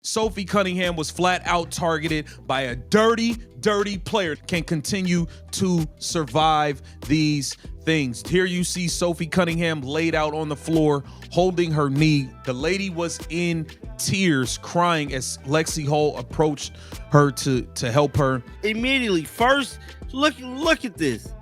Sophie Cunningham was flat out targeted by a dirty player. Can continue to survive these things. Here you see Sophie Cunningham laid out on the floor, holding her knee. The lady was in tears, crying as Lexi Hull approached her to help her. Immediately, first, look at this.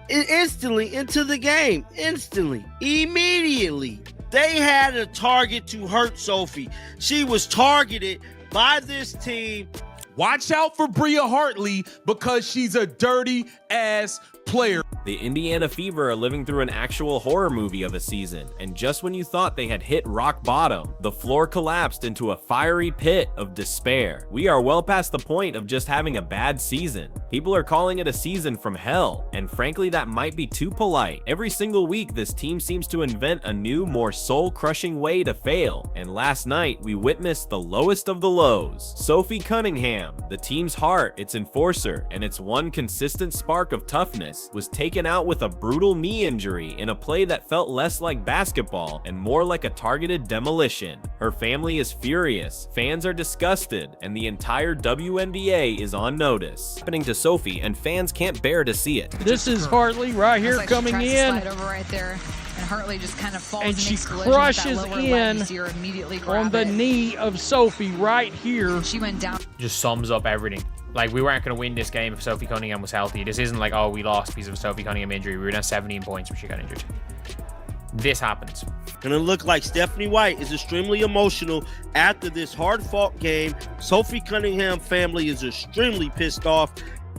Instantly into the game. Instantly. Immediately. They had a target to hurt Sophie. She was targeted by this team. Watch out for Bria Hartley because she's a dirty ass player. The Indiana Fever are living through an actual horror movie of a season, and just when you thought they had hit rock bottom, the floor collapsed into a fiery pit of despair. We are well past the point of just having a bad season. People are calling it a season from hell, and frankly that might be too polite. Every single week this team seems to invent a new, more soul-crushing way to fail, and last night we witnessed the lowest of the lows. Sophie Cunningham, the team's heart, its enforcer, and its one consistent spark of toughness, was taken out with a brutal knee injury in a play that felt less like basketball and more like a targeted demolition. Her family is furious, fans are disgusted, and the entire WNBA is on notice. Happening to Sophie, and fans can't bear to see it. This is Hartley right here coming in. Slide over right there, and Hartley just kind of falls and and she crushes in on the knee of Sophie right here. She went down. Just sums up everything. Like, we weren't going to win this game if Sophie Cunningham was healthy. This isn't like, oh, we lost because of a Sophie Cunningham injury. We were down 17 points when she got injured. This happens. Gonna look like Stephanie White is extremely emotional after this hard-fought game. Sophie Cunningham family is extremely pissed off.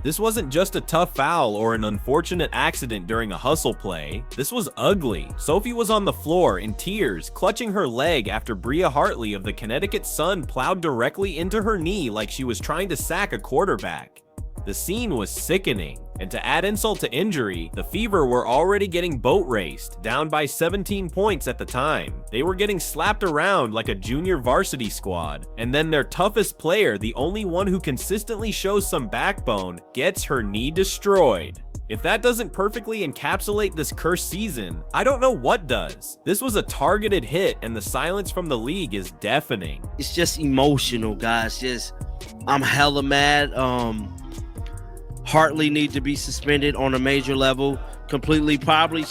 This wasn't just a tough foul or an unfortunate accident during a hustle play. This was ugly. Sophie was on the floor in tears, clutching her leg after Bria Hartley of the Connecticut Sun plowed directly into her knee like she was trying to sack a quarterback. The scene was sickening, and to add insult to injury, the Fever were already getting boat raced, down by 17 points at the time. They were getting slapped around like a junior varsity squad, and then their toughest player, the only one who consistently shows some backbone, gets her knee destroyed. If that doesn't perfectly encapsulate this cursed season, I don't know what does. This was a targeted hit, and the silence from the league is deafening. It's just emotional, guys. I'm hella mad. Hartley needs to be suspended on a major level completely. Probably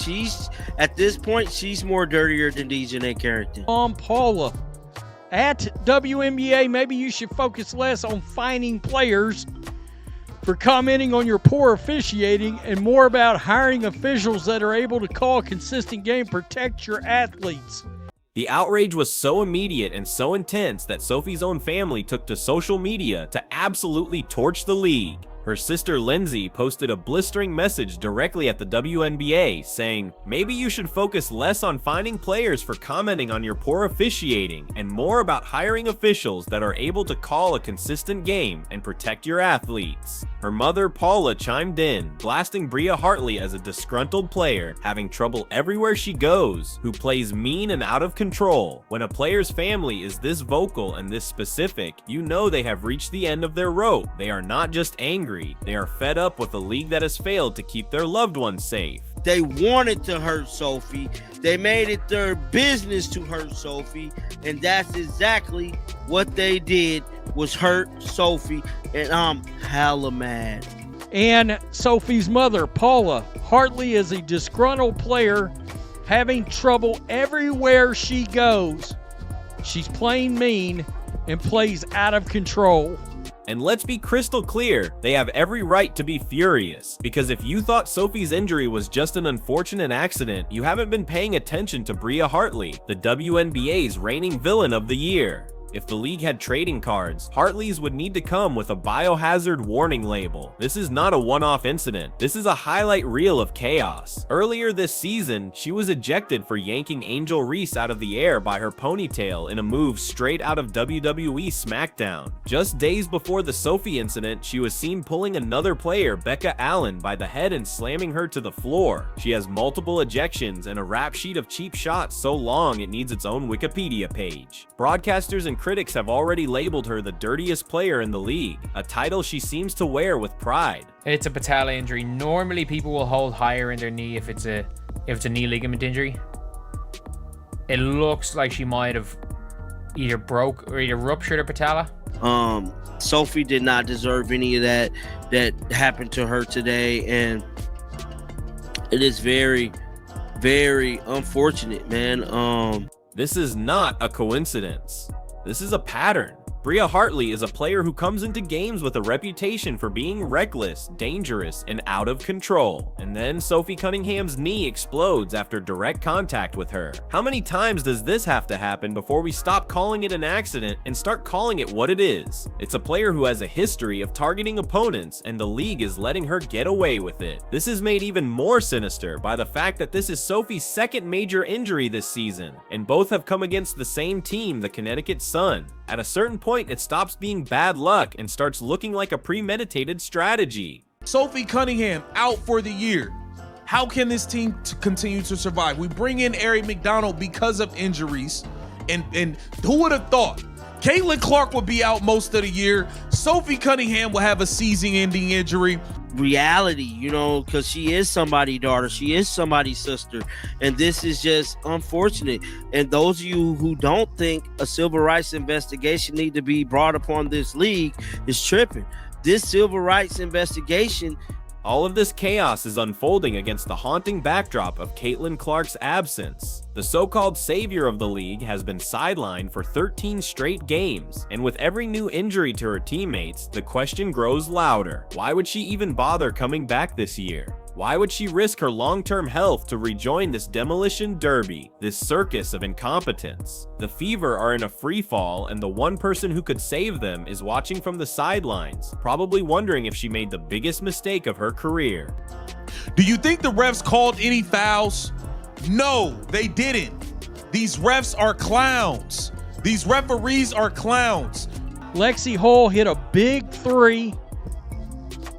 at this point, she's more dirtier than Dejanay Carrington. Paula, at WNBA, maybe you should focus less on fining players for commenting on your poor officiating and more about hiring officials that are able to call a consistent game, protect your athletes. The outrage was so immediate and so intense that Sophie's own family took to social media to absolutely torch the league. Her sister Lindsay posted a blistering message directly at the WNBA saying, "Maybe you should focus less on finding players for commenting on your poor officiating and more about hiring officials that are able to call a consistent game and protect your athletes." Her mother Paula chimed in, blasting Bria Hartley as a disgruntled player, having trouble everywhere she goes, who plays mean and out of control. When a player's family is this vocal and this specific, you know they have reached the end of their rope. They are not just angry. They are fed up with a league that has failed to keep their loved ones safe. They wanted to hurt Sophie. They made it their business to hurt Sophie. And that's exactly what they did, was hurt Sophie. And I'm hella mad. And Sophie's mother, Paula, Hartley is a disgruntled player having trouble everywhere she goes. She's playing mean and plays out of control. And let's be crystal clear, they have every right to be furious, because if you thought Sophie's injury was just an unfortunate accident, you haven't been paying attention to Bria Hartley, the WNBA's reigning villain of the year. If the league had trading cards, Hartley's would need to come with a biohazard warning label. This is not a one-off incident. This is a highlight reel of chaos. Earlier this season, she was ejected for yanking Angel Reese out of the air by her ponytail in a move straight out of WWE SmackDown. Just days before the Sophie incident, she was seen pulling another player, Becca Allen, by the head and slamming her to the floor. She has multiple ejections and a rap sheet of cheap shots so long it needs its own Wikipedia page. Broadcasters and critics have already labeled her the dirtiest player in the league, a title she seems to wear with pride. It's a patella injury. Normally people will hold higher in their knee if it's a knee ligament injury. It looks like she might have either broke or either ruptured her patella. Sophie did not deserve any of that happened to her today, and it is very, very unfortunate, man. This is not a coincidence. This is a pattern. Bria Hartley is a player who comes into games with a reputation for being reckless, dangerous, and out of control. And then Sophie Cunningham's knee explodes after direct contact with her. How many times does this have to happen before we stop calling it an accident and start calling it what it is? It's a player who has a history of targeting opponents, and the league is letting her get away with it. This is made even more sinister by the fact that this is Sophie's second major injury this season, and both have come against the same team, the Connecticut Sun. At a certain point, it stops being bad luck and starts looking like a premeditated strategy. Sophie Cunningham out for the year. How can this team continue to survive? We bring in Eric McDonald because of injuries, and who would have thought? Caitlin Clark would be out most of the year. Sophie Cunningham will have a season-ending injury. Reality, you know, because she is somebody's daughter, she is somebody's sister, and this is just unfortunate. And those of you who don't think a civil rights investigation need to be brought upon this league is tripping. This civil rights investigation, all of this chaos is unfolding against the haunting backdrop of Caitlin Clark's absence. The so-called savior of the league has been sidelined for 13 straight games, and with every new injury to her teammates, the question grows louder. Why would she even bother coming back this year? Why would she risk her long-term health to rejoin this demolition derby, this circus of incompetence? The Fever are in a free fall, and the one person who could save them is watching from the sidelines, probably wondering if she made the biggest mistake of her career. Do you think the refs called any fouls? No, they didn't. These refs are clowns. These referees are clowns. Lexi Hull hit a big three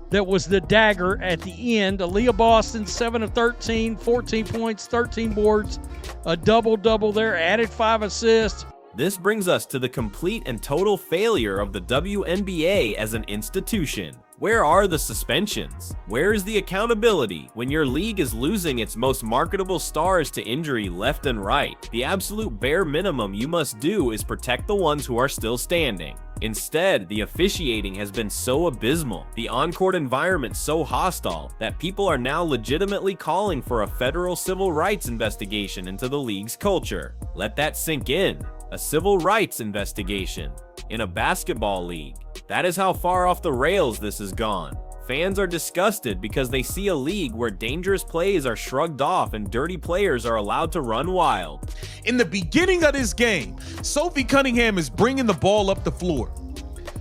that was the dagger at the end. Aaliyah Boston, 7 of 13, 14 points, 13 boards, a double-double there, added 5 assists. This brings us to the complete and total failure of the WNBA as an institution. Where are the suspensions? Where is the accountability when your league is losing its most marketable stars to injury left and right? The absolute bare minimum you must do is protect the ones who are still standing. Instead, the officiating has been so abysmal, the on-court environment so hostile, that people are now legitimately calling for a federal civil rights investigation into the league's culture. Let that sink in. A civil rights investigation in a basketball league. That is how far off the rails this has gone. Fans are disgusted because they see a league where dangerous plays are shrugged off and dirty players are allowed to run wild. In the beginning of this game, Sophie Cunningham is bringing the ball up the floor.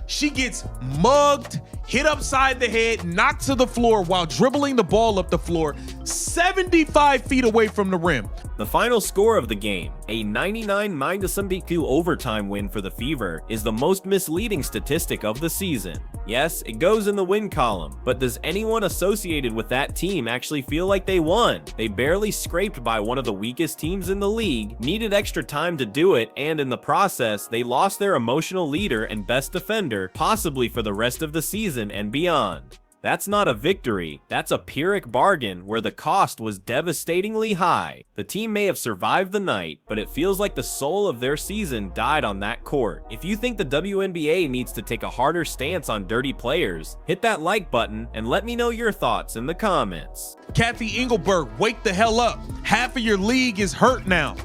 She gets mugged, hit upside the head, knocked to the floor while dribbling the ball up the floor, 75 feet away from the rim. The final score of the game, a 99-72 overtime win for the Fever, is the most misleading statistic of the season. Yes, it goes in the win column, but does anyone associated with that team actually feel like they won? They barely scraped by one of the weakest teams in the league, needed extra time to do it, and in the process, they lost their emotional leader and best defender, possibly for the rest of the season and beyond. That's not a victory, that's a Pyrrhic bargain where the cost was devastatingly high. The team may have survived the night, but it feels like the soul of their season died on that court. If you think the WNBA needs to take a harder stance on dirty players, hit that like button and let me know your thoughts in the comments. Kathy Engelberg, wake the hell up. Half of your league is hurt now.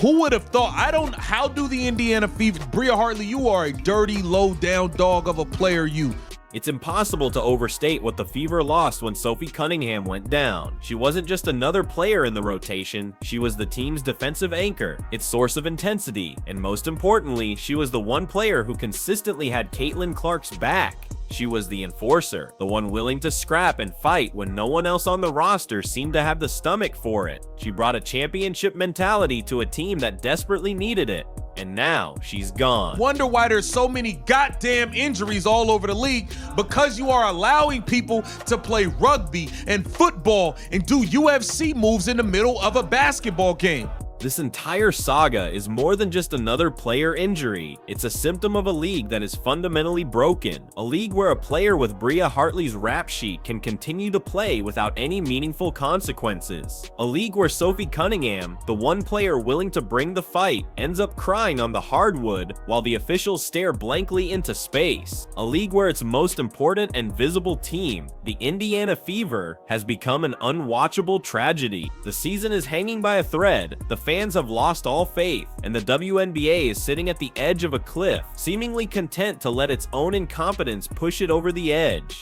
Who would have thought? How do the Indiana Fever, Bria Hartley, you are a dirty, low-down dog of a player, you. It's impossible to overstate what the Fever lost when Sophie Cunningham went down. She wasn't just another player in the rotation, she was the team's defensive anchor, its source of intensity, and most importantly, she was the one player who consistently had Caitlin Clark's back. She was the enforcer, the one willing to scrap and fight when no one else on the roster seemed to have the stomach for it. She brought a championship mentality to a team that desperately needed it. And now she's gone. Wonder why there's so many goddamn injuries all over the league, because you are allowing people to play rugby and football and do UFC moves in the middle of a basketball game. This entire saga is more than just another player injury. It's a symptom of a league that is fundamentally broken. A league where a player with Bria Hartley's rap sheet can continue to play without any meaningful consequences. A league where Sophie Cunningham, the one player willing to bring the fight, ends up crying on the hardwood while the officials stare blankly into space. A league where its most important and visible team, the Indiana Fever, has become an unwatchable tragedy. The season is hanging by a thread, the fans have lost all faith, and the WNBA is sitting at the edge of a cliff, seemingly content to let its own incompetence push it over the edge.